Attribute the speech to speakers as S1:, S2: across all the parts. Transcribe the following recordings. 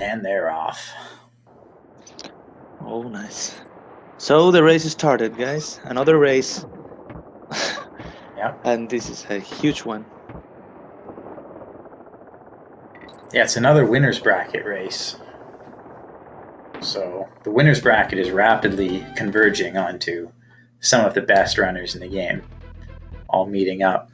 S1: And they're off.
S2: Oh, nice. So the race started, guys. Another race.
S1: Yep.
S2: And this is a huge one.
S1: Yeah, it's another winner's bracket race. So the winner's bracket is rapidly converging onto some of the best runners in the game, all meeting up.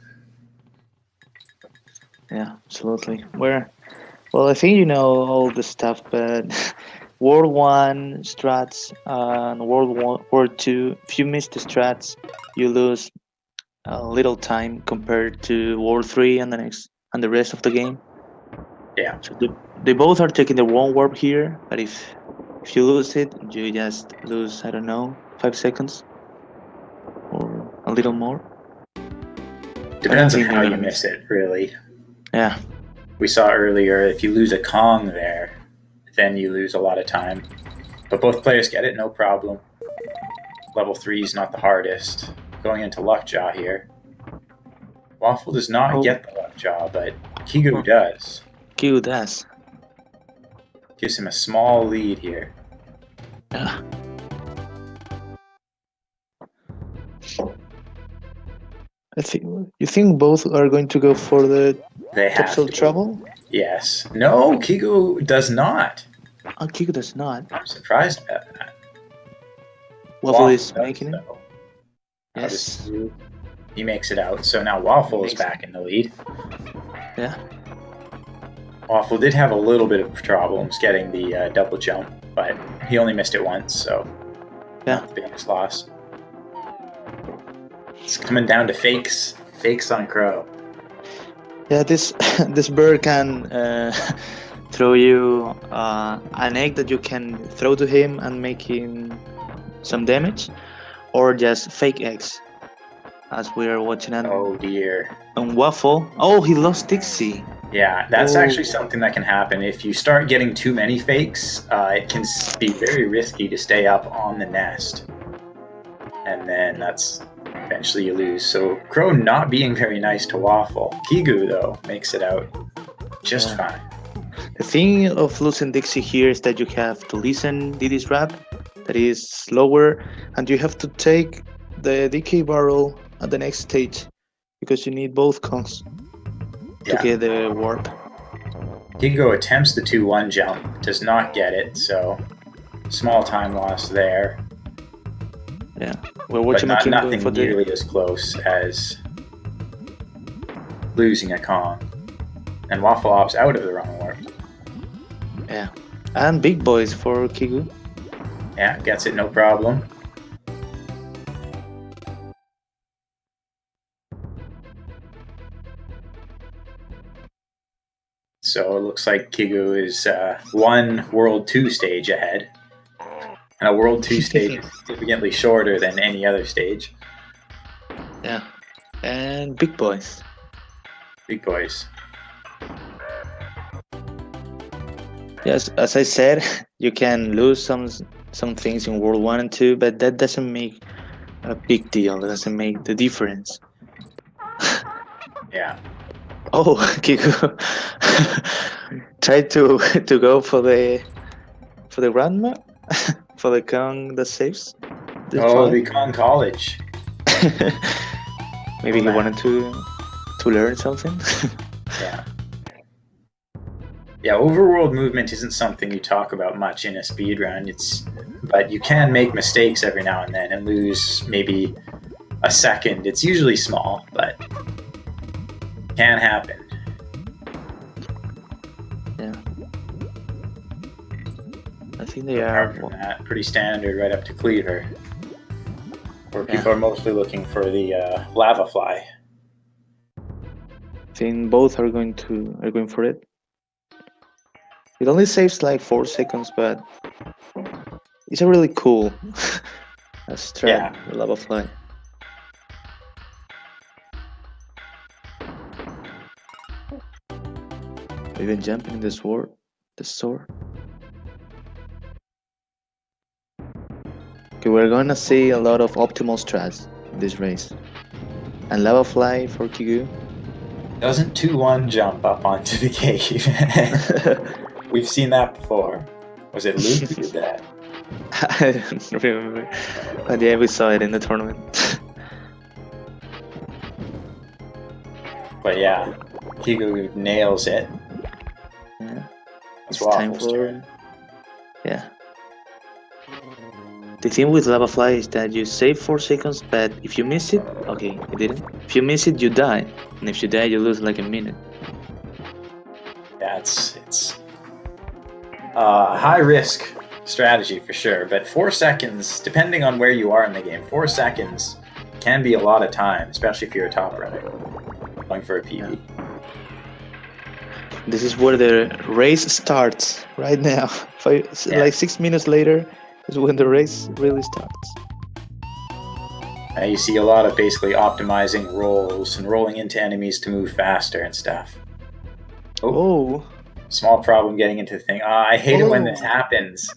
S2: Yeah, absolutely. Well, I think you know all the stuff, but World 1 strats and World 2, if you miss the strats, you lose a little time compared to World 3 and the rest of the game.
S1: Yeah.
S2: So they both are taking the one warp here, but if you lose it, you just lose, I don't know, 5 seconds or a little more.
S1: Depends on how you miss it, really.
S2: Yeah.
S1: We saw earlier, if you lose a Kong there, then you lose a lot of time. But both players get it, no problem. Level 3 is not the hardest. Going into Lockjaw here. Waffle does not get the Lockjaw, but Kigou does.
S2: Kigou does.
S1: Gives him a small lead here.
S2: Yeah. You think both are going to go for the capsule travel?
S1: Yes. No, Kigou does not.
S2: Oh, Kigou does not.
S1: I'm surprised about that.
S2: Waffle is making it.
S1: Yes. He makes it out. So now Waffle is back in the lead.
S2: Yeah.
S1: Waffle did have a little bit of problems getting the double jump, but he only missed it once, so not the biggest loss. It's coming down to fakes on Crow.
S2: Yeah, this bird can throw you an egg that you can throw to him and make him some damage, or just fake eggs, as we are watching.
S1: Oh dear.
S2: On Waffle. Oh, he lost Dixie.
S1: Yeah, that's actually something that can happen. If you start getting too many fakes, it can be very risky to stay up on the nest. And then that's eventually you lose. So Crow not being very nice to Waffle. Kigou, though, makes it out just fine.
S2: The thing of losing Dixie here is that you have to listen Didi's rap, that is slower, and you have to take the DK barrel at the next stage, because you need both Kongs to get the warp.
S1: Kigou attempts the 2-1 jump, does not get it, so small time loss there.
S2: Yeah, we're watching
S1: but nothing nearly as close as losing a Kong. And Waffle opts out of the wrong warp.
S2: Yeah, and big boys for Kigou.
S1: Yeah, gets it no problem. So it looks like Kigou is one World 2 stage ahead. And a World 2 stage is significantly shorter than any other stage.
S2: Yeah. And big boys.
S1: Big boys.
S2: Yes, as I said, you can lose some things in World 1 and 2, but that doesn't make a big deal. It doesn't make the difference.
S1: Yeah.
S2: Oh, Kigou tried to go for the grandma, for the Kong that saves.
S1: The Kong College.
S2: Maybe he wanted to learn something.
S1: Yeah. Yeah, overworld movement isn't something you talk about much in a speedrun. But you can make mistakes every now and then and lose maybe a second. It's usually small, but can happen.
S2: Yeah. I think they are
S1: pretty standard right up to Cleaver, where people are mostly looking for the lava fly.
S2: I think both are going for it. It only saves like 4 seconds, but it's a really cool strat, the lava fly. Even jumping in the sword. Okay, we're gonna see a lot of optimal strats in this race. And lava fly for Kigou.
S1: Doesn't 2-1 jump up onto the cave. We've seen that before. Was it Luke who did that?
S2: I don't remember. But yeah, we saw it in the tournament.
S1: But yeah, Kigou nails it.
S2: Yeah.
S1: It's
S2: It's time
S1: Waffle's
S2: for.
S1: turn.
S2: Yeah. The thing with Lava Fly is that you save 4 seconds, but if you miss it, okay, you didn't. If you miss it, you die. And if you die, you lose like a minute.
S1: Yeah, it's high risk strategy for sure, but 4 seconds, depending on where you are in the game, 4 seconds can be a lot of time, especially if you're a top runner going for a PB.
S2: This is where the race starts right now.
S1: Yeah.
S2: Like 6 minutes later is when the race really starts.
S1: You see a lot of basically optimizing rolls and rolling into enemies to move faster and stuff.
S2: Oh,
S1: Small problem getting into the thing. I hate it when this happens.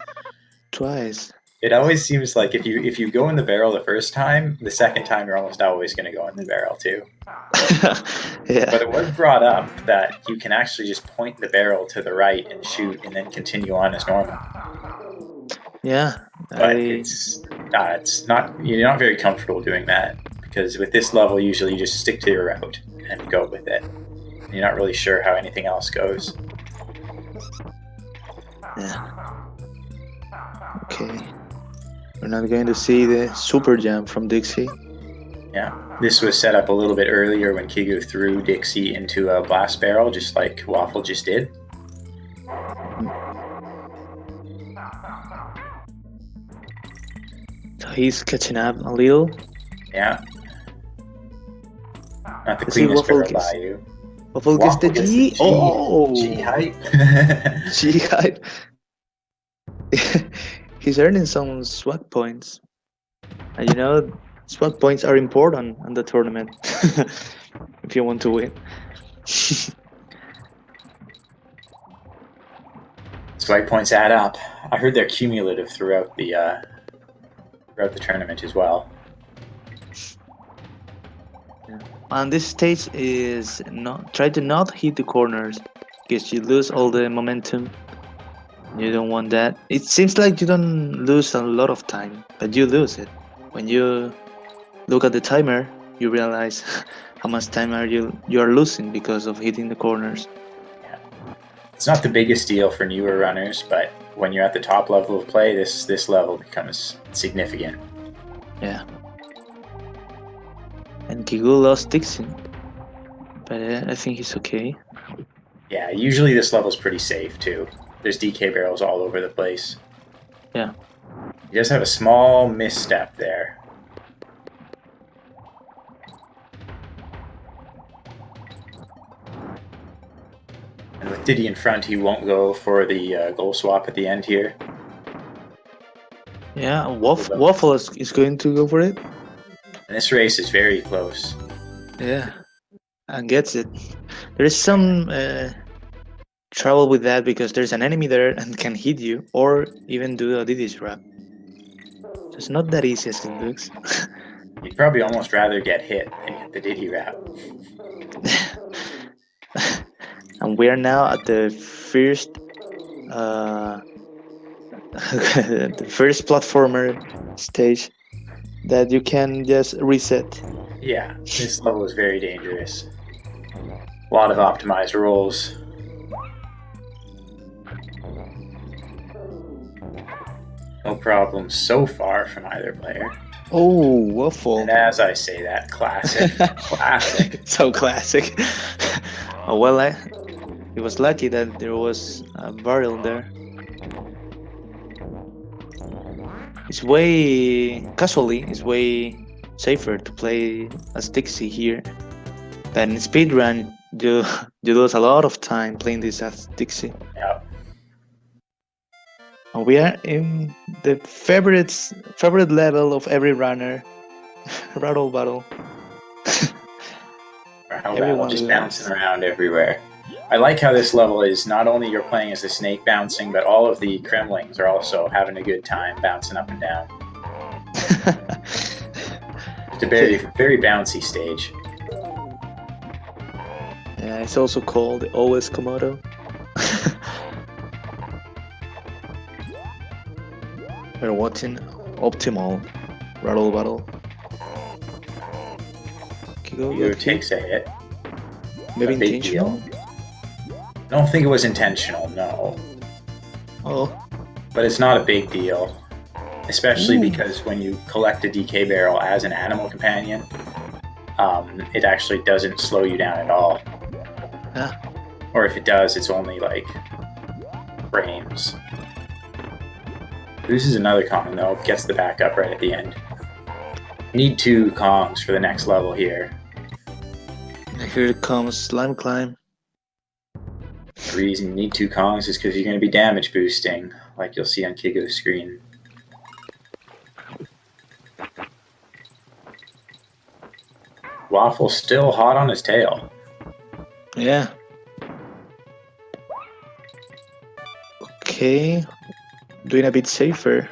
S2: twice.
S1: It always seems like if you go in the barrel the first time, the second time you're almost always going to go in the barrel too.
S2: Yeah.
S1: But it was brought up that you can actually just point the barrel to the right and shoot and then continue on as normal.
S2: Yeah.
S1: But it's not, you're not very comfortable doing that, because with this level usually you just stick to your route and go with it. You're not really sure how anything else goes.
S2: Yeah. Okay. We're not going to see the super jump from Dixie.
S1: Yeah, this was set up a little bit earlier when Kigou threw Dixie into a blast barrel, just like Waffle just did.
S2: So he's catching up a little.
S1: Yeah. Not the
S2: Let's see,
S1: cleanest
S2: Waffle
S1: barrel by you.
S2: Waffle gets the G. Oh!
S1: G hype.
S2: G hype. He's earning some swag points. And you know, swag points are important in the tournament. If you want to win.
S1: Swag points add up. I heard they're cumulative throughout the tournament as well.
S2: And this stage is try to not hit the corners, because you lose all the momentum. You don't want that. It seems like you don't lose a lot of time, but you lose it. When you look at the timer, you realize how much time you are losing because of hitting the corners.
S1: Yeah. It's not the biggest deal for newer runners, but when you're at the top level of play, this level becomes significant.
S2: Yeah. And Kigou lost Dixie, but I think he's okay.
S1: Yeah, usually this level's pretty safe too. There's DK barrels all over the place.
S2: Yeah.
S1: He does have a small misstep there. And with Diddy in front, he won't go for the goal swap at the end here.
S2: Yeah, Waffle is going to go for it.
S1: And this race is very close.
S2: Yeah, and gets it. There is some trouble with that, because there's an enemy there and can hit you, or even do a Diddy's wrap. So it's not that easy as it looks.
S1: You'd probably almost rather get hit than hit the Diddy wrap.
S2: And we are now at the first the first platformer stage that you can just reset.
S1: Yeah, this level is very dangerous. A lot of optimized rolls. No problems so far from either player.
S2: Oh, Waffle.
S1: And as I say that, classic. Classic.
S2: So classic. Oh, well, he was lucky that there was a barrel there. It's way safer to play as Dixie here. But in speedrun, you lose a lot of time playing this as Dixie.
S1: Yeah.
S2: And we are in the favorite level of every runner, rattle battle.
S1: Everyone just bouncing around everywhere. I like how this level is not only you're playing as the snake bouncing, but all of the Kremlings are also having a good time bouncing up and down. It's a very, very bouncy stage.
S2: Yeah, it's also called the OS Komodo. We're watching optimal rattle battle. Kigou
S1: Kigou
S2: got hit.
S1: takes a hit.
S2: Maybe
S1: A big
S2: intentional?
S1: deal. I don't think it was intentional, no.
S2: Oh.
S1: But it's not a big deal. Especially
S2: Ooh.
S1: because when you collect a DK barrel as an animal companion, it actually doesn't slow you down at all.
S2: Ah.
S1: Or if it does, it's only like frames. Loses another Kong though, gets the backup right at the end. Need 2 Kongs for the next level here.
S2: Here it comes Slime Climb.
S1: The reason you need 2 Kongs is because you're going to be damage boosting, like you'll see on Kigou's screen. Waffle's still hot on his tail.
S2: Yeah. Okay. Doing a bit safer.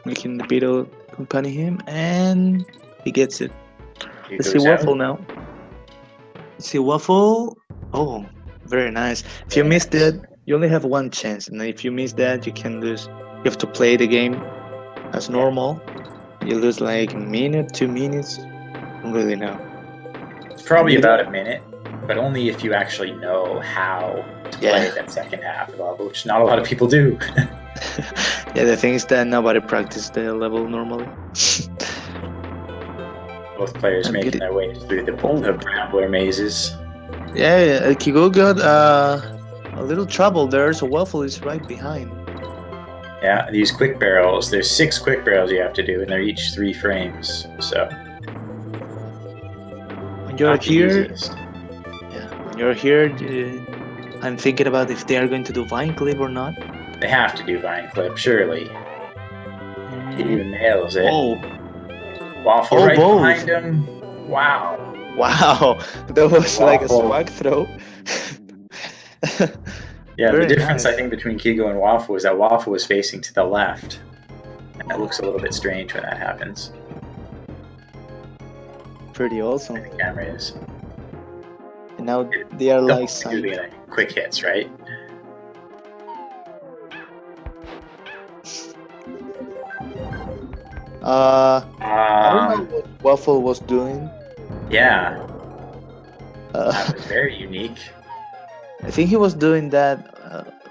S2: Making the beetle accompany him, and he gets it. Let's see
S1: Kigou's
S2: Waffle
S1: out.
S2: now. Let's see Waffle. Oh, very nice. If you
S1: Very
S2: miss
S1: nice.
S2: that, you only have one chance, and if you miss that, you can lose. You have to play the game as normal. You lose like a minute, 2 minutes. I don't really know.
S1: It's probably
S2: Maybe-
S1: about a minute, but only if you actually know how to play
S2: Yeah.
S1: that second half of the level, which not a lot of people do.
S2: Yeah, the thing is that nobody practiced the level normally.
S1: Both players
S2: I'm
S1: making
S2: getting-
S1: their way through the Brambler mazes.
S2: Yeah, Kigou got a little trouble there, so Waffle is right behind.
S1: Yeah, these quick barrels, there's 6 quick barrels you have to do, and they're each 3 frames, so
S2: When you're
S1: not the
S2: here,
S1: easiest.
S2: when you're here, I'm thinking about if they are going to do Vine Clip or not.
S1: They have to do Vine Clip, surely. Kigou nails it.
S2: Oh,
S1: Waffle
S2: Oh,
S1: right
S2: both.
S1: behind him. Wow.
S2: wow, that was like a
S1: Waffle.
S2: swag throw.
S1: Yeah,
S2: Very
S1: the difference
S2: nice.
S1: I think between Kigou and Waffle is that Waffle was facing to the left. And it looks a little bit strange when that happens.
S2: Pretty awesome.
S1: The camera is.
S2: And now they are like
S1: Don't do
S2: signed.
S1: quick hits, right?
S2: I don't know what Waffle was doing.
S1: Yeah,
S2: Uh,
S1: that was very unique.
S2: I think he was doing that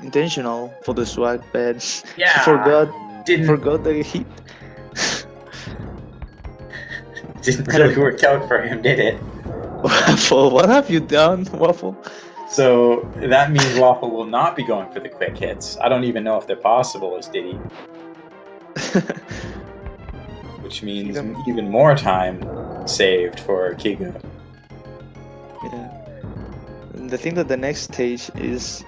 S2: intentional for the swag, but
S1: Yeah,
S2: he forgot the hit.
S1: Didn't really work out for him, did it?
S2: Waffle, what have you done, Waffle?
S1: So that means Waffle will not be going for the quick hits. I don't even know if they're possible as Diddy, which means even more time saved for Kigou.
S2: Yeah. And the thing that the next stage is,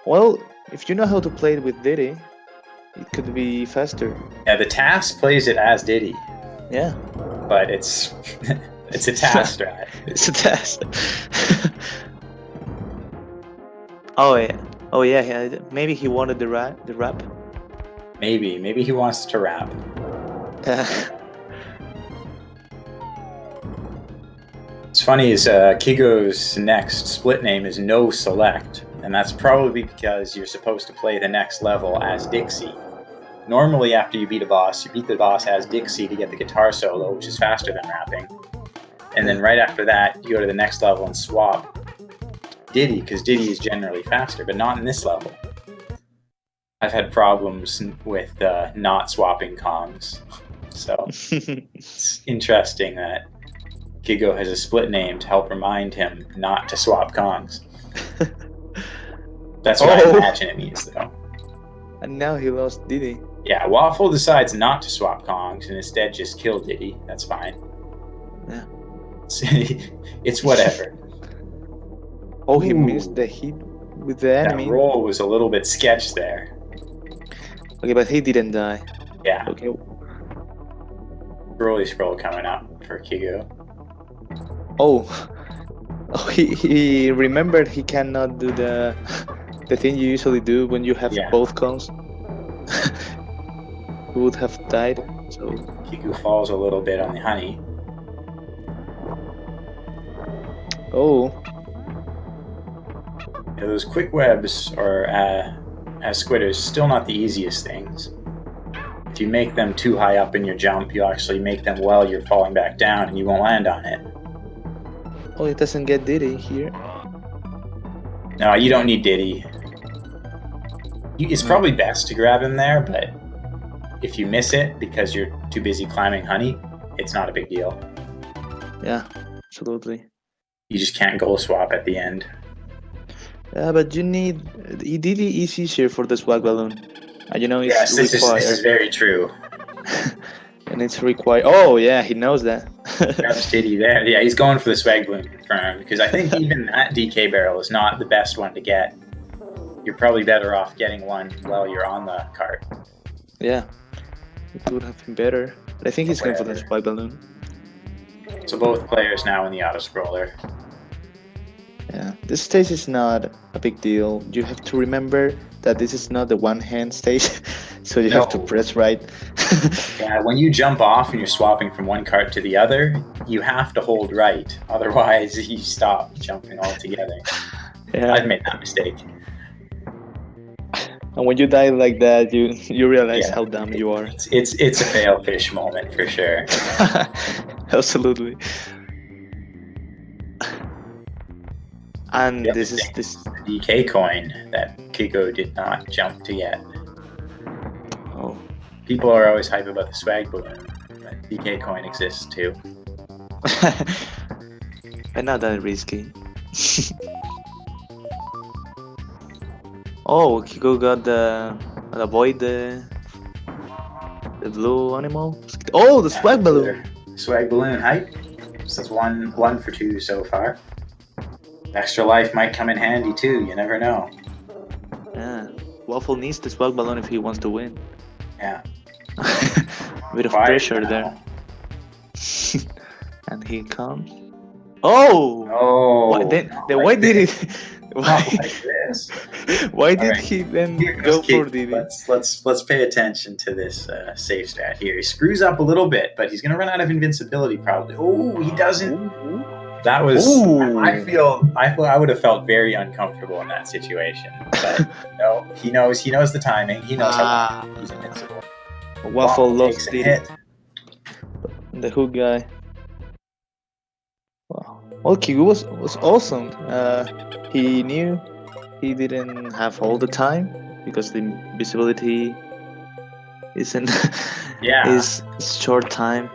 S2: well, if you know how to play it with Diddy, it could be faster.
S1: Yeah, the task plays it as Diddy,
S2: Yeah,
S1: but it's it's a task strat.
S2: it's a test. Oh yeah. Maybe he wanted the rap.
S1: Maybe he wants to rap. What's funny is Kigou's next split name is No Select, and that's probably because you're supposed to play the next level as Dixie. Normally, after you beat a boss, you beat the boss as Dixie to get the guitar solo, which is faster than rapping. And then right after that, you go to the next level and swap Diddy, because Diddy is generally faster, but not in this level. I've had problems with not swapping Kongs, so it's interesting that Kigou has a split name to help remind him not to swap Kongs. That's what I imagine it means, though.
S2: And now he lost Diddy.
S1: Yeah, Waffle decides not to swap Kongs and instead just kill Diddy. That's fine.
S2: Yeah.
S1: It's whatever.
S2: Oh, he
S1: Ooh.
S2: missed the hit with the
S1: That
S2: enemy.
S1: roll was a little bit sketched there.
S2: Okay, but he didn't die.
S1: Yeah,
S2: Okay.
S1: Broly scroll coming up for Kigou.
S2: Oh, he remembered he cannot do the thing you usually do when you have
S1: Yeah.
S2: both cones. He would have died. So
S1: Kigou falls a little bit on the honey.
S2: oh,
S1: Yeah, those quick webs are as squitters, still not the easiest things. If you make them too high up in your jump, you actually make them while you're falling back down and you won't land on it.
S2: Oh, it doesn't get Diddy here.
S1: No, you don't need Diddy. It's probably best to grab him there, but if you miss it because you're too busy climbing honey, it's not a big deal.
S2: Yeah, absolutely.
S1: You just can't goal swap at the end.
S2: Yeah, but you need Diddy is easier for the swag balloon. You know, it's
S1: Yes, this
S2: required.
S1: is very true.
S2: And it's required. Oh yeah, he knows that.
S1: Grabs Diddy there. Yeah, he's going for the swag balloon confirmed because I think even that DK barrel is not the best one to get. You're probably better off getting one while you're on the cart.
S2: Yeah, it would have been better. But I think he's going for the swag balloon.
S1: So both players now in the auto scroller.
S2: Yeah, this stage is not a big deal. You have to remember that this is not the one-hand stage, so you have to press right.
S1: Yeah, when you jump off and you're swapping from one cart to the other, you have to hold right. Otherwise, you stop jumping altogether.
S2: Yeah.
S1: I've made that mistake.
S2: And when you die like that, you realize how dumb you are.
S1: It's a fail fish moment for sure.
S2: Absolutely. And this is
S1: the DK coin that Kigou did not jump to get.
S2: Oh.
S1: People are always hype about the swag balloon, but DK coin exists too.
S2: But not that risky. Oh, Kigou got the avoid the blue animal. Oh, the swag balloon.
S1: Swag balloon hype. So that's one for two so far. Extra life might come in handy too. You never know.
S2: Yeah, Waffle needs the swag balloon if he wants to win.
S1: Yeah.
S2: A bit of pressure there. And he comes. Oh!
S1: Oh!
S2: Why did it? Why,
S1: like this.
S2: Why did he then go for the?
S1: Let's pay attention to this safe stat here. He screws up a little bit, but he's gonna run out of invincibility probably. Oh, he doesn't. That was. Ooh. I feel I would have felt very uncomfortable in that situation. But no, he knows the timing. He knows how he's invincible.
S2: Waffle lost the hit. The hook guy. Wow. Well, Kigou was awesome. He knew he didn't have all the time because the visibility isn't is short time.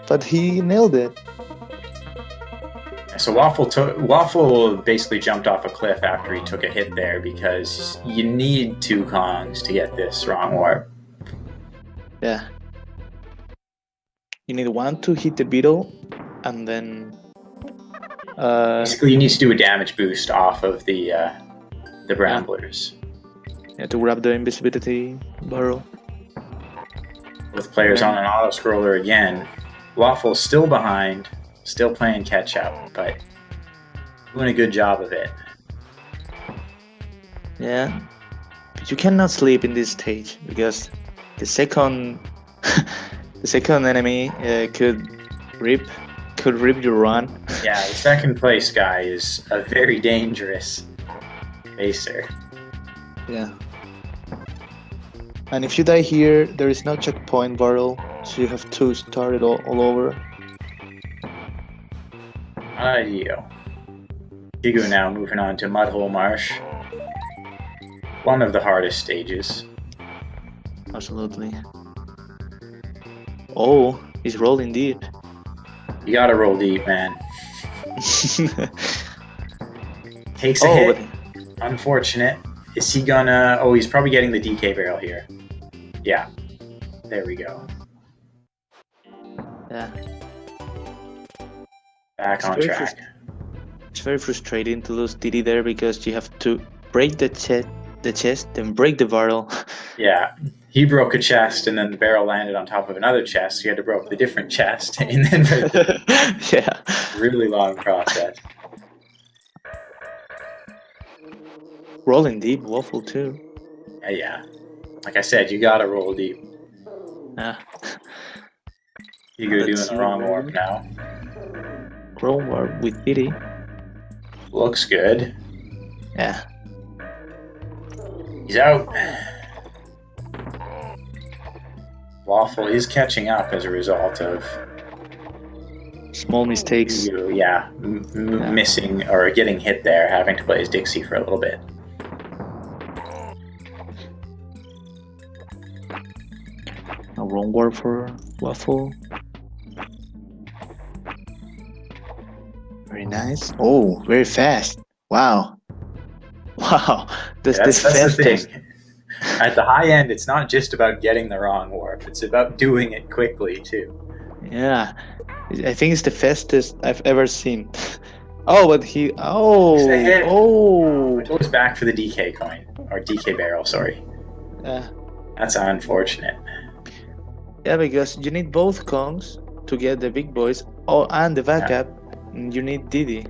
S2: But he nailed it.
S1: So Waffle basically jumped off a cliff after he took a hit there because you need 2 Kongs to get this wrong warp.
S2: Yeah. You need one to hit the beetle, and then
S1: basically you need to do a damage boost off of the bramblers.
S2: Yeah, to grab the invisibility barrel.
S1: With players on an auto scroller again. Waffle's still behind. Still playing catch up, but doing a good job of it.
S2: Yeah, but you cannot sleep in this stage because the second enemy could rip your run.
S1: Yeah, the second place guy is a very dangerous racer.
S2: Yeah. And if you die here, there is no checkpoint barrel, so you have to start it all over.
S1: Ideal. Kigou now moving on to Mudhole Marsh. One of the hardest stages.
S2: Absolutely. Oh, he's rolling deep.
S1: You gotta roll deep, man. Takes a hit. Unfortunate. Is he gonna... Oh, he's probably getting the DK barrel here. Yeah. There we go.
S2: Yeah.
S1: Back on track.
S2: It's very frustrating to lose Diddy there because you have to break the chest, then break the barrel.
S1: Yeah, he broke a chest and then the barrel landed on top of another chest. So you had to break the different chest and then
S2: yeah,
S1: really long process.
S2: Rolling deep, Waffle too.
S1: Yeah, like I said, you gotta roll deep.
S2: Yeah.
S1: You're doing the wrong warp now.
S2: Wrong warp with Diddy.
S1: Looks good.
S2: Yeah.
S1: He's out. Waffle is catching up as a result of
S2: Small mistakes.
S1: missing or getting hit there, having to play as Dixie for a little bit.
S2: A wrong word for Waffle. Very nice. Oh, very fast. Wow. Wow. That's the
S1: That's the
S2: fastest.
S1: thing. At the high end, it's not just about getting the wrong warp; it's about doing it quickly too.
S2: Yeah. I think it's the fastest I've ever seen. Oh, but he. Oh.
S1: It's a hit.
S2: Oh.
S1: It goes back for the DK coin or DK barrel. Sorry. That's unfortunate.
S2: Yeah, because you need both Kongs to get the big boys. Oh, and the backup, you need Didi.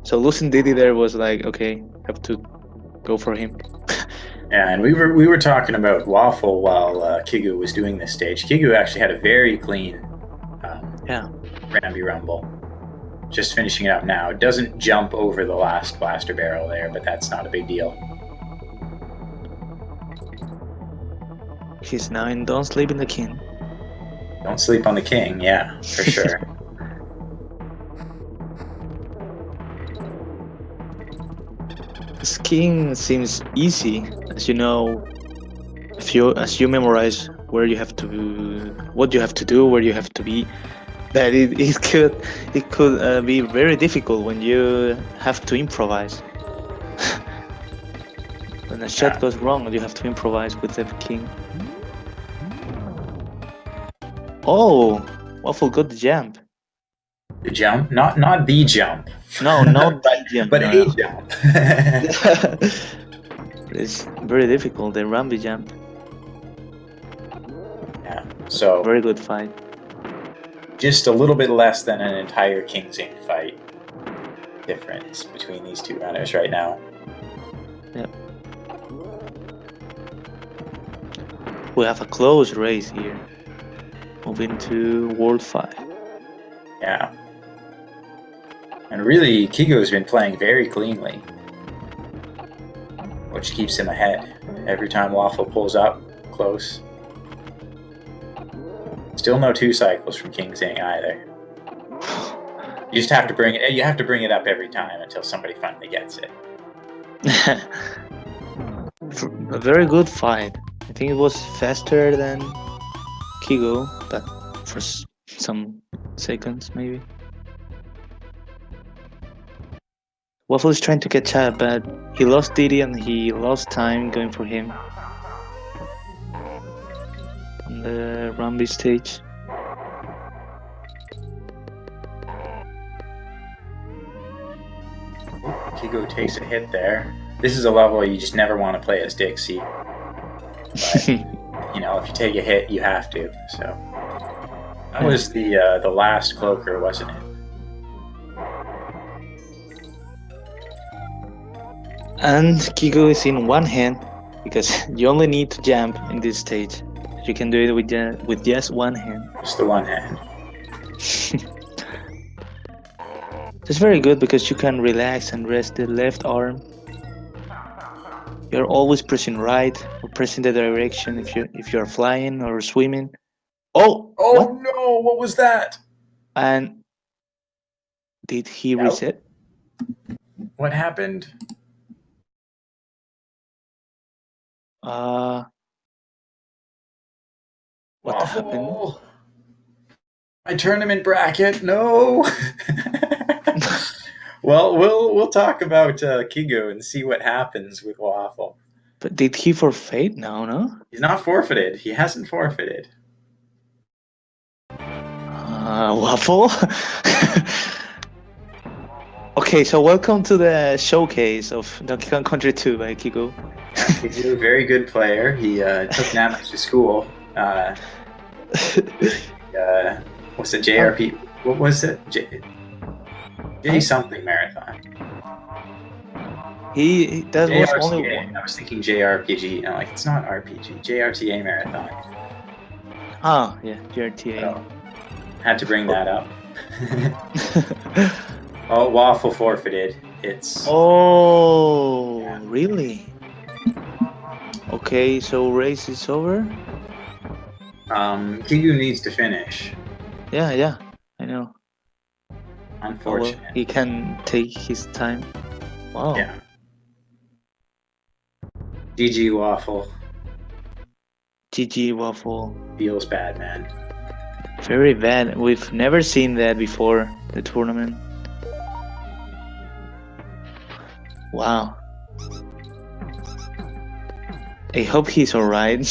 S2: So losing Didi there was like, okay, have to go for him.
S1: Yeah, and we were talking about Waffle while Kigou was doing this stage. Kigou actually had a very clean Ramby Rumble. Just finishing it up now. It doesn't jump over the last blaster barrel there, but that's not a big deal.
S2: He's now in Don't Sleep in the King.
S1: Don't sleep on the king, yeah, for sure.
S2: This king seems easy, as you know. As you memorize where you have to, what you have to do, where you have to be. But it could be very difficult when you have to improvise. When a shot goes wrong, you have to improvise with the king. Oh, Waffle got the jump.
S1: The jump? Not the jump.
S2: No, not the jump.
S1: But
S2: no.
S1: a jump.
S2: It's very difficult, the Ramby jump.
S1: Yeah, so...
S2: Very good fight.
S1: Just a little bit less than an entire King's Ink fight difference between these two runners right now.
S2: Yep. We have a close race here. Moving to World 5.
S1: Yeah. And really, Kigou's been playing very cleanly, which keeps him ahead. Every time Waffle pulls up close. Still no 2 cycles from King Zing either. You just have to bring it. You have to bring it up every time until somebody finally gets it.
S2: A very good fight. I think it was faster than Kigou, but for some seconds maybe. Waffle is trying to catch up, but he lost Didi and he lost time going for him on the Ramby stage.
S1: Kigou takes a hit there. This is a level you just never want to play as Dixie. But, you know, if you take a hit, you have to. So that was the last cloaker, wasn't it?
S2: And Kigou is in one hand because you only need to jump in this stage. You can do it with just one hand.
S1: Just the one hand.
S2: It's very good because you can relax and rest the left arm. You're always pressing right or pressing the direction if you're flying or swimming. Oh!
S1: Oh what? No! What was that?
S2: And did he reset?
S1: What happened?
S2: What happened?
S1: My tournament bracket, no. Well, we'll talk about Kigou and see what happens with Waffle.
S2: But did he forfeit? No.
S1: He's not forfeited. He hasn't forfeited.
S2: Waffle. Okay, so welcome to the showcase of Donkey Kong Country 2 by Kigou.
S1: He's a very good player. He took Namex to school. What's it? JRP? What was it? J something marathon.
S2: That was only one.
S1: I was thinking JRPG. I'm like, it's not RPG. JRTA marathon.
S2: Oh yeah, JRTA.
S1: So, had to bring that up. Oh, Waffle forfeited. It's.
S2: Oh, really? Okay, so race is over.
S1: Kigou needs to finish.
S2: Yeah, I know. Oh well,
S1: Unfortunate.
S2: he can take his time. Wow.
S1: Yeah. GG Waffle.
S2: GG Waffle.
S1: Feels bad, man.
S2: Very bad. We've never seen that before the tournament. Wow. I hope he's alright.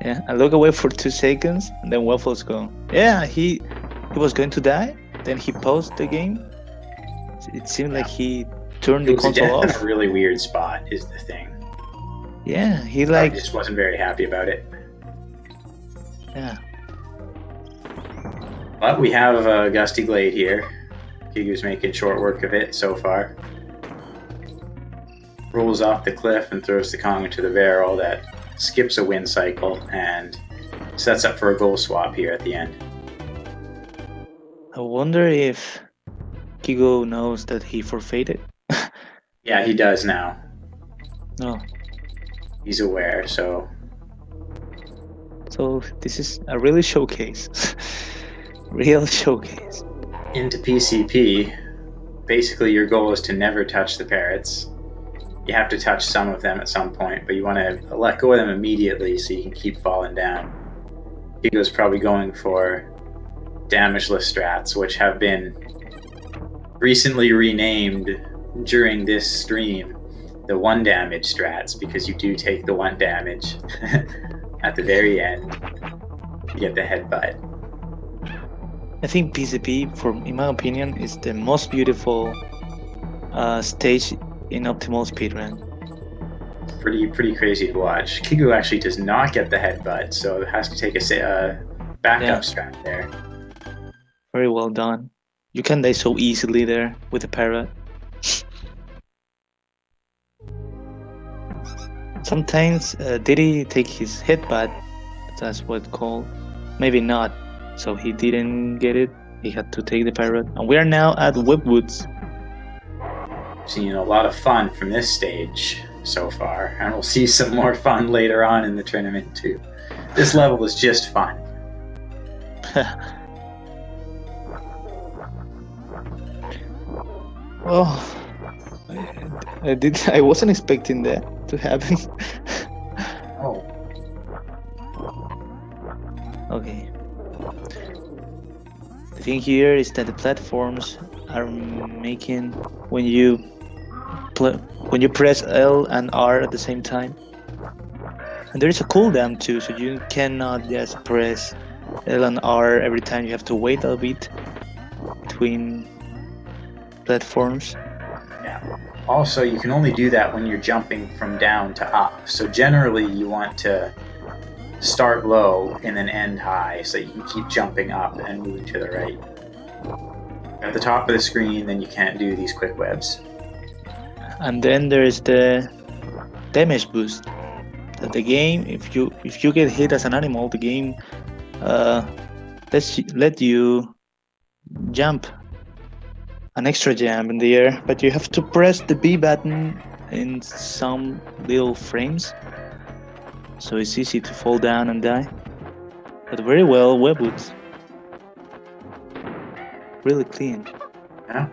S2: Yeah, I look away for 2 seconds and then Waffles go. Yeah, he was going to die. Then he paused the game. It seemed like he turned
S1: It
S2: the
S1: was a
S2: console
S1: death in
S2: off.
S1: a really weird spot, is the thing.
S2: Yeah, he
S1: I
S2: like
S1: just wasn't very happy about it.
S2: yeah.
S1: But we have Gusty Glade here. Kigou's making short work of it so far. Rolls off the cliff and throws the Kong into the barrel that skips a win cycle and sets up for a goal swap here at the end.
S2: I wonder if Kigou knows that he forfeited.
S1: Yeah, he does now.
S2: No.
S1: He's aware, so
S2: this is a really showcase. Real showcase.
S1: into PCP, basically your goal is to never touch the parrots. You have to touch some of them at some point, but you want to let go of them immediately so you can keep falling down. Kigou's probably going for damageless strats, which have been recently renamed during this stream the 1 damage strats, because you do take the 1 damage at the very end. You get the headbutt.
S2: I think PCP, in my opinion, is the most beautiful stage in optimal speedrun.
S1: Pretty crazy to watch. Kigou actually does not get the headbutt, so has to take a backup strat there.
S2: Very well done. You can die so easily there with a parrot. Sometimes did he take his headbutt? That's what it's called. Maybe not. So he didn't get it. He had to take the parrot. And we are now at Webwoods.
S1: Seen a lot of fun from this stage so far, and we'll see some more fun later on in the tournament too. This level is just fun.
S2: Oh, I wasn't expecting that to happen.
S1: Oh.
S2: Okay. The thing here is that the platforms are making when you press L and R at the same time, and there is a cooldown too, so you cannot just press L and R every time. You have to wait a bit between platforms.
S1: Yeah. Also, you can only do that when you're jumping from down to up. So generally, you want to start low and then end high, so you can keep jumping up and moving to the right. At the top of the screen, then you can't do these quick webs.
S2: And then there's the damage boost. That the game, if you get hit as an animal, the game let you jump, an extra jump in the air, but you have to press the B button in some little frames, so it's easy to fall down and die. But very well, Webwoods. Really clean.
S1: Yeah.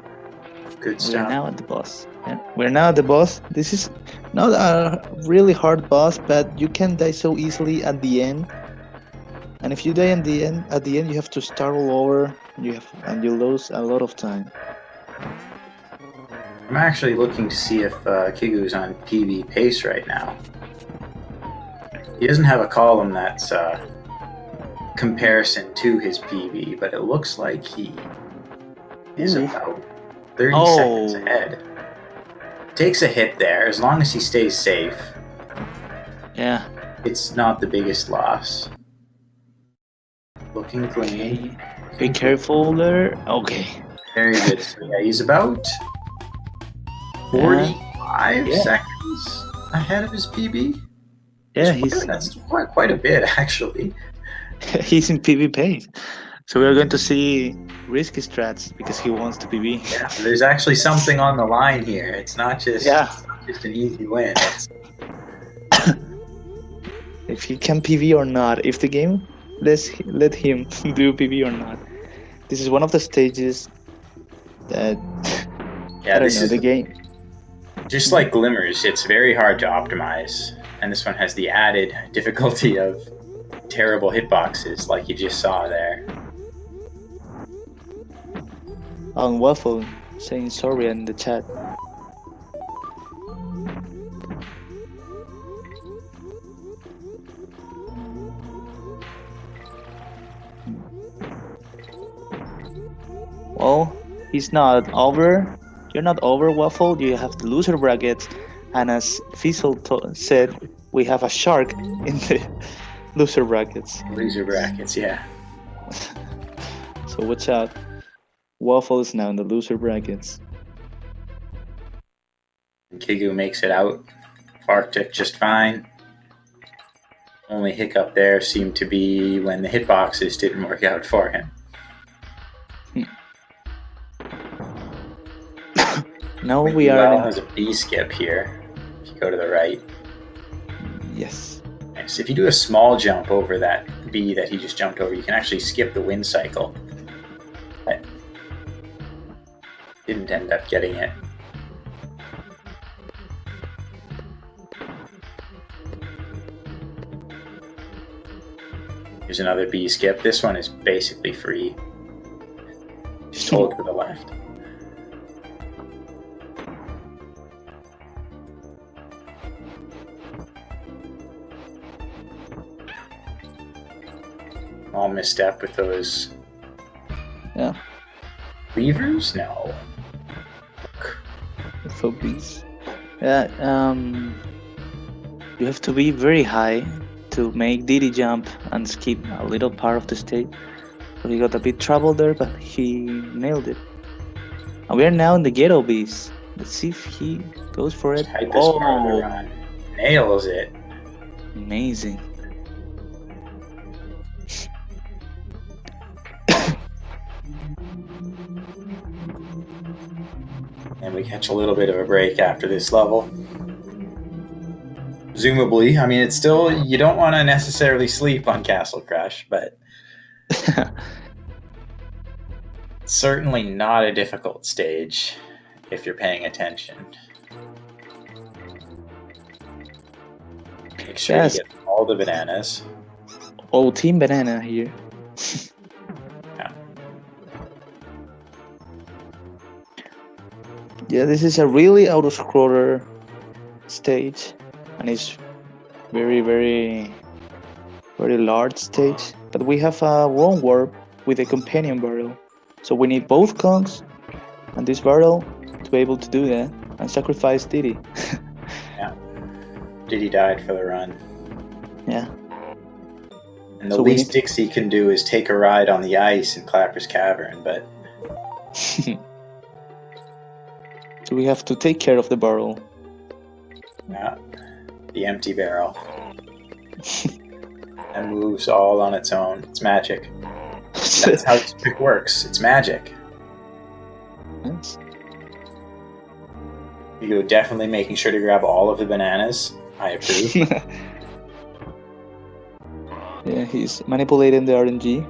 S1: Good
S2: We're
S1: stuff.
S2: now at the boss. Yeah. We're now at the boss. This is not a really hard boss, but you can die so easily at the end. And if you die at the end, you have to start all over. And you lose a lot of time.
S1: I'm actually looking to see if Kigou's on PB pace right now. He doesn't have a column that's comparison to his PB, but it looks like he is about 30 seconds ahead. Takes a hit there, as long as he stays safe.
S2: Yeah.
S1: It's not the biggest loss. Looking clean.
S2: Be careful there. Okay.
S1: Very good. So yeah, he's about 45 seconds ahead of his PB.
S2: Yeah,
S1: that's quite a bit actually.
S2: He's in PB pace. So we're going to see risky strats because he wants to PB.
S1: Yeah, there's actually something on the line here. It's not just an easy win. It's
S2: If he can PV or not. If the game let him do PV or not. This is one of the stages that I don't
S1: this
S2: know
S1: is
S2: the game.
S1: just like Glimmers. It's very hard to optimize, and this one has the added difficulty of terrible hitboxes, like you just saw there.
S2: On Waffle saying sorry in the chat. Well, he's not over. You're not over, Waffle. You have the loser brackets, and as Fizzle said, we have a shark in the loser brackets.
S1: Loser brackets, yeah.
S2: So watch out. Waffle is now in the loser brackets.
S1: Kigou makes it out. Arctic just fine. Only hiccup there seemed to be when the hitboxes didn't work out for him.
S2: Now we are.
S1: Has a B skip here. If you go to the right.
S2: Yes.
S1: So if you do a small jump over that B that he just jumped over, you can actually skip the wind cycle. But didn't end up getting it. Here's another B skip. This one is basically free. Just hold to the left. All misstep with those.
S2: Yeah.
S1: Levers? No.
S2: Focus. Yeah. You have to be very high to make Diddy jump and skip a little part of the stage. So he got a bit trouble there, but he nailed it. And we are now in the ghetto beast. Let's see if he goes for it.
S1: Run. Nails it.
S2: Amazing.
S1: And we catch a little bit of a break after this level. Presumably, I mean, it's still, you don't want to necessarily sleep on Castle Crush, but it's certainly not a difficult stage if you're paying attention. Make sure you get all the bananas.
S2: Oh, Team Banana here. Yeah, this is a really auto-scroller stage, and it's very, very, very large stage. But we have a wrong warp with a companion barrel, so we need both conks and this barrel to be able to do that and sacrifice Diddy.
S1: Yeah, Diddy died for the run.
S2: Yeah.
S1: And the least Dixie can do is take a ride on the ice in Clapper's Cavern, but.
S2: So we have to take care of the barrel.
S1: Yeah, the empty barrel. And moves all on its own. It's magic. That's how this trick works. It's magic.
S2: Yes.
S1: You go definitely making sure to grab all of the bananas. I approve.
S2: Yeah, he's manipulating the RNG.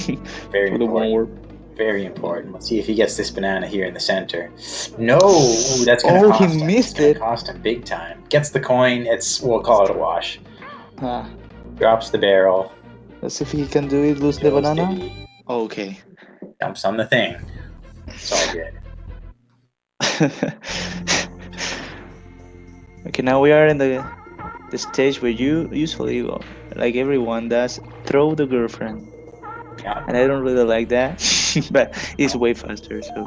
S1: Yeah, very important. Very
S2: Mm-hmm.
S1: important. Let's see if he gets this banana here in the center. No! Ooh, that's going to cost him.
S2: He missed it.
S1: Cost him big time. Gets the coin. We'll call it a wash. Drops the barrel.
S2: Let's see if he can do it. Lose the banana. Oh, okay.
S1: Jumps on the thing. It's all good.
S2: Okay, now we are in the stage where you usually, like everyone does, throw the girlfriend.
S1: Yeah.
S2: And I don't really like that, but it's way faster, so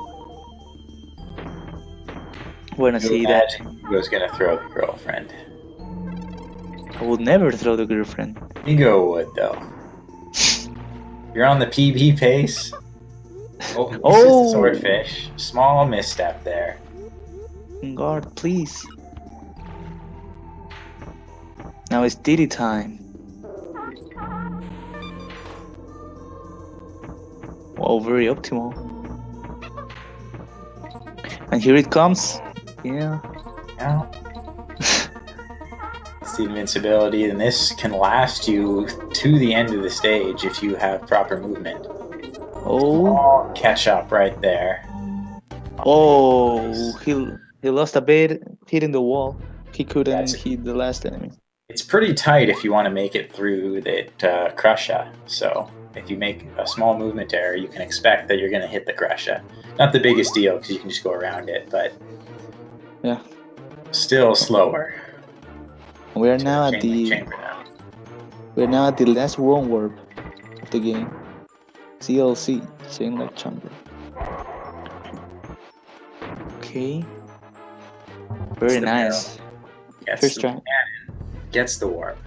S2: wanna see that.
S1: Hugo's gonna throw the girlfriend.
S2: I would never throw the girlfriend.
S1: Hugo would, though. You're on the PB pace. Oh, this is the swordfish. Small misstep there.
S2: God, please. Now it's Diddy time. Oh, very optimal. And here it comes. Yeah.
S1: Yeah. It's the invincibility, and this can last you to the end of the stage if you have proper movement.
S2: Oh.
S1: Catch up right there.
S2: Oh, he lost a bit hitting the wall. He couldn't
S1: That's-
S2: hit the last enemy.
S1: It's pretty tight if you want to make it through that Crusher. So if you make a small movement error, you can expect that you're going to hit the Crusher. Not the biggest deal because you can just go around it, but
S2: Yeah.
S1: still slower.
S2: We are now at
S1: Chamber now.
S2: we're now at the last one warp of the game. CLC, Chain Lock Chamber. Okay. Very nice. First try.
S1: Gets the warp.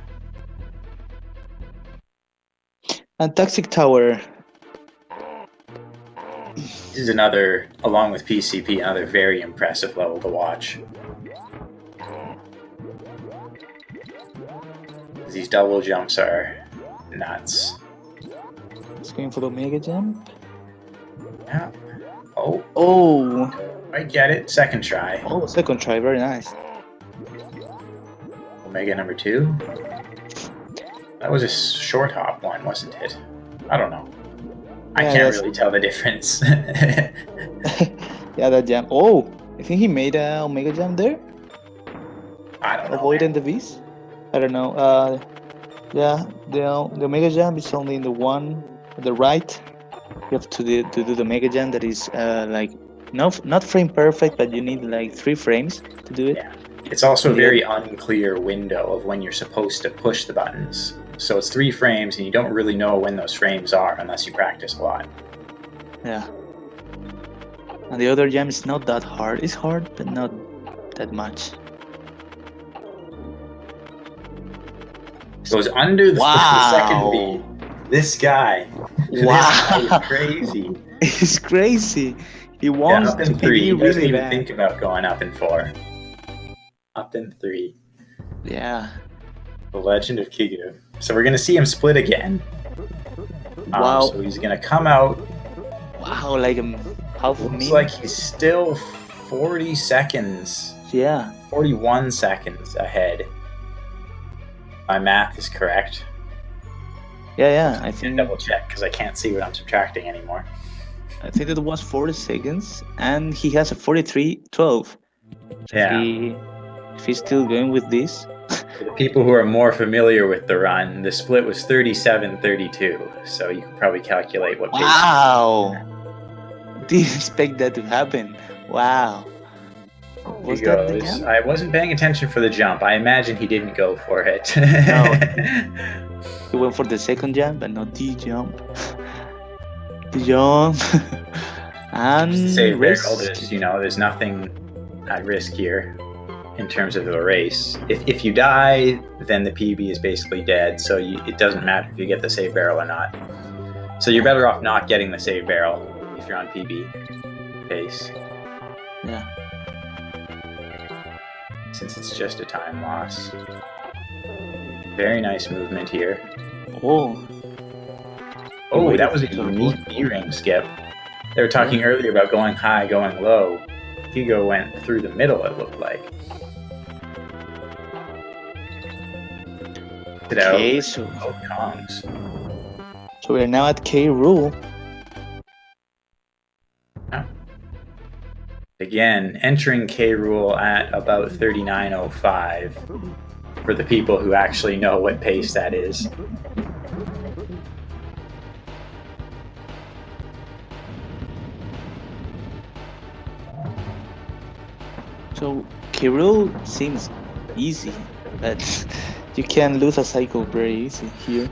S2: And Toxic Tower.
S1: This is another, along with PCP, another very impressive level to watch. These double jumps are nuts.
S2: It's going for the Omega Jump.
S1: Yeah. Oh,
S2: Oh.
S1: I get it. Second try.
S2: Oh, second try. Very nice.
S1: Omega number 2. That was a short hop one, wasn't it? I don't know. I can't really tell the difference.
S2: Yeah, that jump. Oh, I think he made a Omega Jump there.
S1: I don't know.
S2: Avoiding the V's. I don't know. Yeah, the Omega Jump is only in the one at the right. You have to do the Mega Jump that is like not frame perfect, but you need like 3 frames to do it.
S1: Yeah. It's also a very unclear window of when you're supposed to push the buttons. So it's 3 frames, and you don't really know when those frames are unless you practice a lot.
S2: Yeah. And the other jump is not that hard. It's hard, but not that much.
S1: Goes under the second beat. This guy.
S2: Wow.
S1: This guy is crazy.
S2: He's crazy. He wants
S1: up in
S2: to
S1: 3.
S2: be
S1: He doesn't
S2: really
S1: even
S2: bad.
S1: think about going up in 4. Up in 3.
S2: Yeah.
S1: The Legend of Kigou. So we're going to see him split again.
S2: Wow.
S1: So he's going to come out.
S2: Wow, like half a
S1: Looks
S2: minute.
S1: like he's still 40 seconds.
S2: Yeah.
S1: 41 seconds ahead. My math is correct.
S2: Yeah. I
S1: I
S2: think
S1: double check because I can't see what I'm subtracting anymore.
S2: that it was 40 seconds, and he has a 43:12. So
S1: Yeah.
S2: if he's still going with this.
S1: For the people who are more familiar with the run, the split was 37-32. So you can probably calculate what pace.
S2: Wow! Didn't expect that to happen. Wow. Was
S1: He
S2: that the
S1: goes.
S2: jump?
S1: I wasn't paying attention for the jump. I imagine he didn't go for it.
S2: He went for the second jump, but not the jump. The jump. And
S1: Just to say,
S2: risk.
S1: there's nothing at risk here in terms of the race. If you die, then the PB is basically dead, so it doesn't matter if you get the save barrel or not. So you're better off not getting the save barrel if you're on PB pace,
S2: Yeah.
S1: since it's just a time loss. Very nice movement here.
S2: Oh.
S1: Oh, that was a unique B-ring skip. They were talking earlier about going high, going low. Kigou went through the middle, it looked like.
S2: Okay, so
S1: Kongs.
S2: we are now at K rule.
S1: Again, entering K rule at about 39:05 for the people who actually know what pace that is.
S2: So K rule seems easy, but you can lose a cycle very easy here.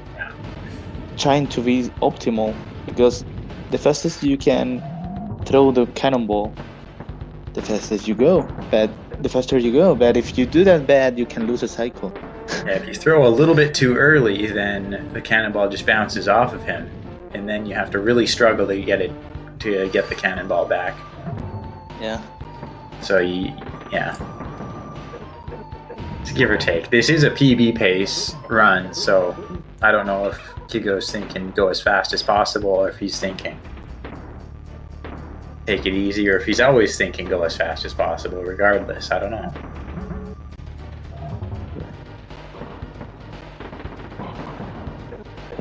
S2: Trying to be optimal, because the fastest you can throw the cannonball, the fastest you go. But the faster you go, but if you do that bad, you can lose a cycle.
S1: Yeah, if you throw a little bit too early, then the cannonball just bounces off of him, and then you have to really struggle to get the cannonball back.
S2: Yeah.
S1: So yeah. It's give or take. This is a PB pace run, so I don't know if Kigou's thinking go as fast as possible, or if he's thinking take it easy, or if he's always thinking go as fast as possible, regardless. I don't know.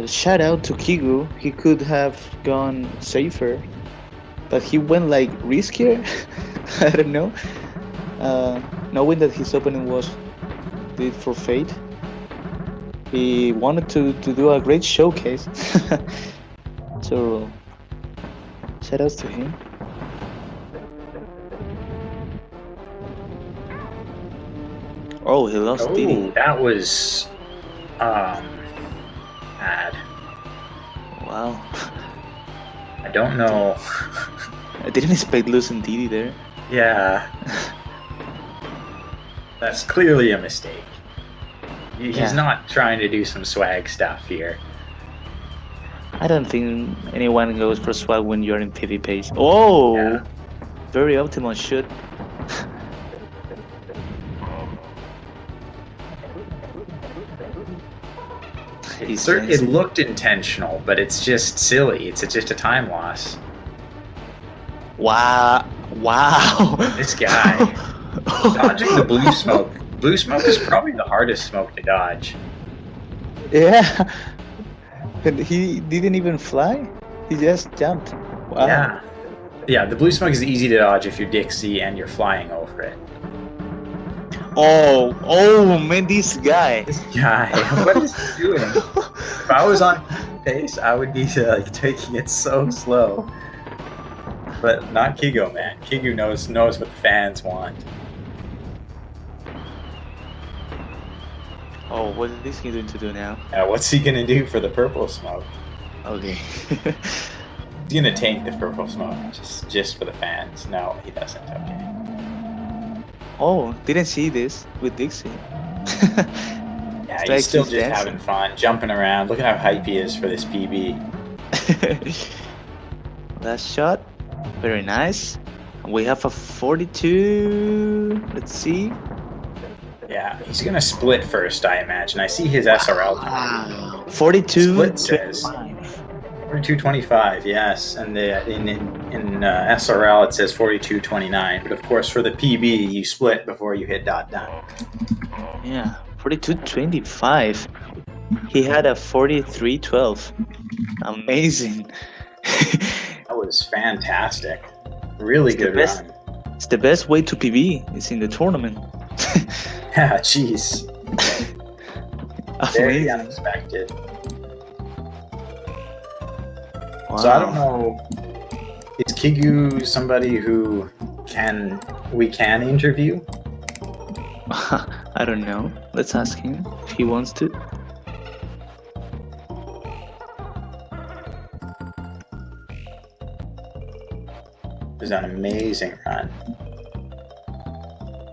S2: Shout out to Kigou. He could have gone safer, but he went like riskier. I don't know. Knowing that his opening was did for Fate, he wanted to do a great showcase. So shout outs to him. Oh, he lost Diddy.
S1: That was bad.
S2: Wow.
S1: I don't know.
S2: I didn't expect losing Diddy there.
S1: Yeah. That's clearly a mistake. He's not trying to do some swag stuff here.
S2: I don't think anyone goes for swag when you're in PvP. Oh!
S1: Yeah.
S2: Very optimal shoot.
S1: It looked intentional, but it's just silly. It's just a time loss.
S2: Wow. Wow.
S1: This guy. Dodging the blue smoke. Blue smoke is probably the hardest smoke to dodge.
S2: Yeah. And he didn't even fly. He just jumped. Wow.
S1: Yeah. Yeah, the blue smoke is easy to dodge if you're Dixie and you're flying over it.
S2: Oh man, this guy.
S1: This guy, what is he doing? If I was on pace, I would be like taking it so slow. But not Kigou, man. Kigou knows what the fans want.
S2: Oh, what is he going to do now?
S1: What's he gonna do for the purple smoke?
S2: Okay.
S1: He's gonna tank the purple smoke just for the fans. No, he doesn't. Okay.
S2: Oh, didn't see this with Dixie.
S1: Yeah,
S2: It's
S1: he's still
S2: he's
S1: just
S2: dancing.
S1: having fun, jumping around. Look at how hype he is for this PB.
S2: Last shot. Very nice. We have a 42. Let's see.
S1: Yeah, he's gonna split first, I imagine. I see his SRL time.
S2: Wow. 42.
S1: Split says
S2: 25.
S1: 42.25, yes, and in SRL it says 42.29. But of course, for the PB, you split before you hit dot done.
S2: Yeah, 42.25. He had a 43.12. Amazing.
S1: That was fantastic. Really
S2: It's the
S1: good
S2: best.
S1: run.
S2: It's the best way to PB. It's in the tournament.
S1: Yeah, jeez. Very
S2: Amazing.
S1: unexpected.
S2: Wow.
S1: So I don't know. Is Kigou somebody who we can interview?
S2: I don't know. Let's ask him if he wants to.
S1: It was an amazing run.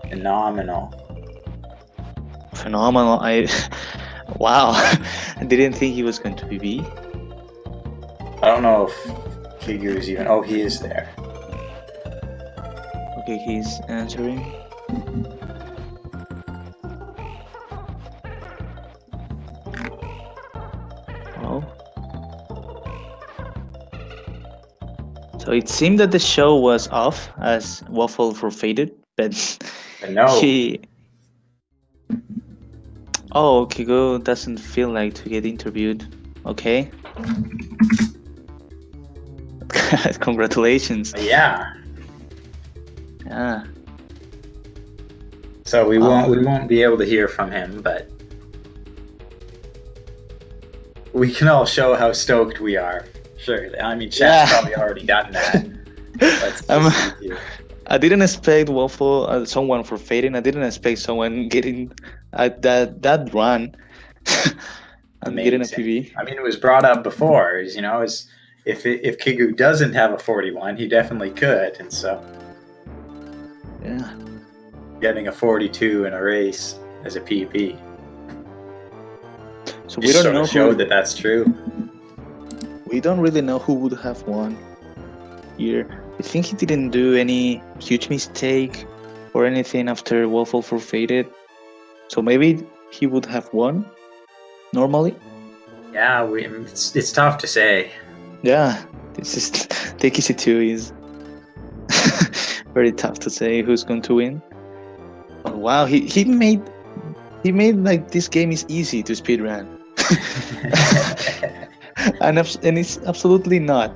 S1: Phenomenal.
S2: Phenomenal. Wow. I didn't think he was going to PB.
S1: I don't know if Kigou is even. Oh, he is there.
S2: Okay, he's answering. Oh. So it seemed that the show was off as Waffle for Faded, but
S1: No.
S2: he. Oh, Kigou doesn't feel like to get interviewed. Okay. Congratulations.
S1: Yeah.
S2: Yeah.
S1: So we won't be able to hear from him, but we can all show how stoked we are. Sure. I mean, Chat's probably already done that. Let's just see here.
S2: I didn't expect Waffle, someone for fading. I didn't expect someone getting that run and getting a
S1: Amazing.
S2: PB.
S1: I mean, it was brought up before. If Kigou doesn't have a 41, he definitely could, and so
S2: Yeah.
S1: getting a 42 in a race as a PB.
S2: So we don't know
S1: showed that that's true.
S2: We don't really know who would have won here. I think he didn't do any huge mistake or anything after Waffle for faded. So maybe he would have won normally.
S1: Yeah, it's tough to say.
S2: Yeah, this is take easy 2 is very tough to say who's going to win. Oh, wow, he made like this game is easy to speedrun. And it's absolutely not.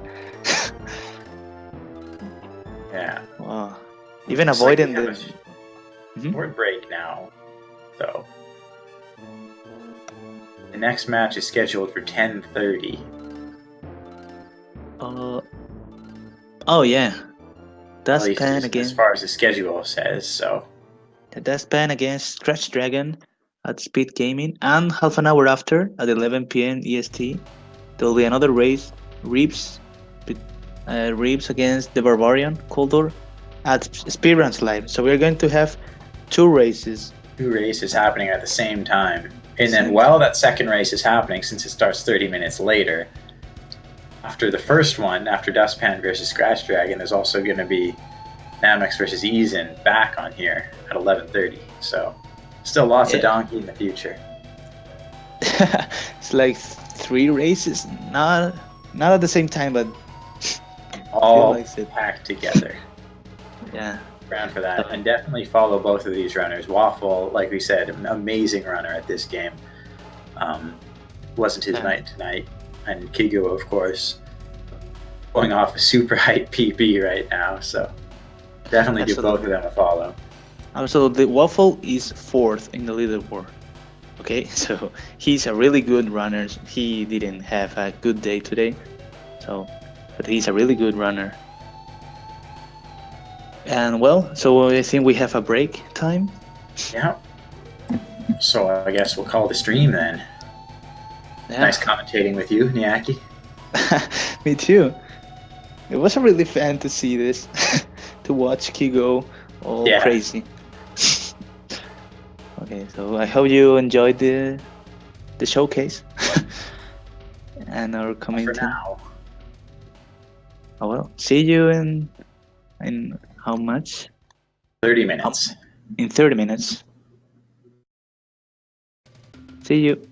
S1: Yeah.
S2: Wow. Even
S1: Looks like we
S2: avoiding
S1: have
S2: the.
S1: a
S2: Mhm.
S1: short break now, though. The next match is scheduled for 10:30.
S2: Uh, oh yeah,
S1: At least
S2: Dustpan
S1: as
S2: again.
S1: far as the schedule says. So
S2: The Dustpan against Scratch Dragon at Speed Gaming, and half an hour after at 11 p.m. EST, there will be another race, Reeves, Reeves against the Barbarian Coldor at Speedruns Live. So we're going to have two races.
S1: 2 races happening at the same time. And then
S2: Same
S1: while that second race is happening, since it starts 30 minutes later, after the first one, after Dustpan versus Scratch Dragon, there's also going to be Namex versus Eason back on here at 11:30. So still lots of
S2: Yeah.
S1: donkey in the future.
S2: It's like three races, not at the same time, but
S1: All
S2: like it.
S1: packed together.
S2: Yeah.
S1: Around for that, and definitely follow both of these runners. Waffle, like we said, an amazing runner at this game. Wasn't his night tonight, and Kigou, of course, going off a super hype PB right now. So definitely give both of them a follow.
S2: Absolutely, Waffle is fourth in the leaderboard. Okay, so he's a really good runner. He didn't have a good day today, but he's a really good runner. And well, so I think we have a break time.
S1: Yeah. So I guess we'll call the stream then.
S2: Yeah.
S1: Nice commentating with you, Niaki.
S2: Me too. It was really fun to see this, to watch Kigo all crazy. Okay, so I hope you enjoyed the showcase and our commenting.
S1: For now.
S2: Oh well, see you in how much?
S1: 30 minutes.
S2: In 30 minutes. See you.